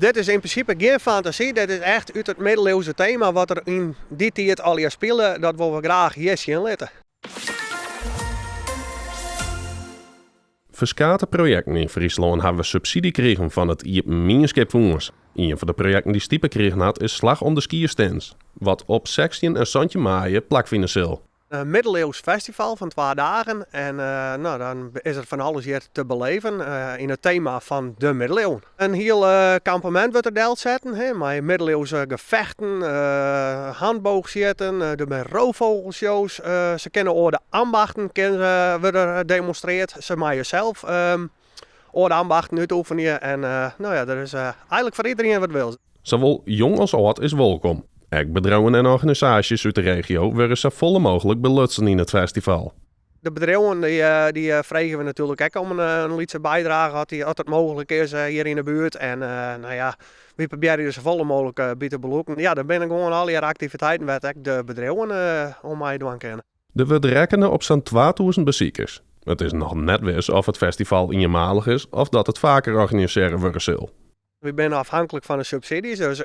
Dit is in principe geen fantasie, dit is echt uit het middeleeuwse thema wat er in die tijd al hier spelen, dat willen we graag hier zien laten. Verschillende projecten in Friesland hebben we subsidie gekregen van het Iepenmienskipvoers. Een van de projecten die Stiepe kregen had is Slag om de Skierstens, wat op 16 en Santje Maaien plakvinden. Een middeleeuws festival van 2 dagen en dan is er van alles hier te beleven in het thema van de middeleeuwen. Een heel kampement wordt er deelt zetten, met middeleeuwse gevechten, handboogschieten, de roofvogelshows. Ze kennen over de ambachten worden demonstreerd, ze maar jezelf. Over de ambachten uitoefenen en er is eigenlijk voor iedereen wat wil. Zowel jong als oud is welkom. Ook bedrijven en organisaties uit de regio worden zo volle mogelijk belutsen in het festival. De bedrijven die vragen we natuurlijk ook om een lietse bijdrage als het mogelijk is hier in de buurt. En we proberen dus zo volle mogelijk bij te beloeken. Ja, dan ben ik gewoon al die activiteiten waar ik de bedrijven om mij doen kennen. Er wordt rekenen op zo'n 2000 bezoekers. Het is nog net wis of het festival eenmalig is of dat het vaker organiseren worden zal. We zijn afhankelijk van de subsidies, dus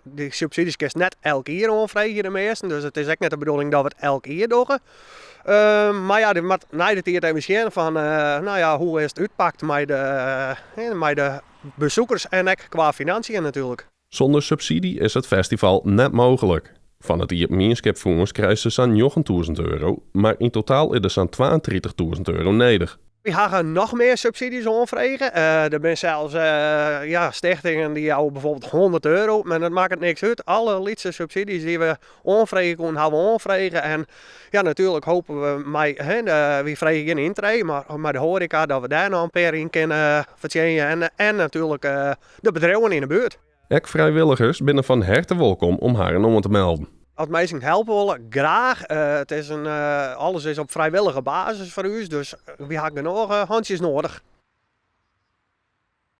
die subsidies kun je net elk jaar aanvragen de meesten. Dus het is ook net de bedoeling dat we het elk jaar doen. Maar ja, na de tijd even zien van hoe is het uitpakt met de bezoekers en ook qua financiën natuurlijk. Zonder subsidie is het festival net mogelijk. Van het Iepenmienskipvoers krijgen ze zo'n €9.000, maar in totaal is er zo'n €32.000 nodig. We gaan nog meer subsidies aanvragen. Er zijn zelfs stichtingen die houden bijvoorbeeld €100, maar dat maakt het niks uit. Alle lietse subsidies die we aanvragen kunnen, gaan we aanvragen. En ja, natuurlijk hopen we, we vragen geen intree, maar de horeca, dat we daar nog een paar in kunnen verdienen. En natuurlijk de bedrijven in de buurt. Ook vrijwilligers binnen van harte welkom om haar en om te melden. Als mensen helpen willen, graag. Alles is op vrijwillige basis voor u, dus we hebben genoeg handjes nodig.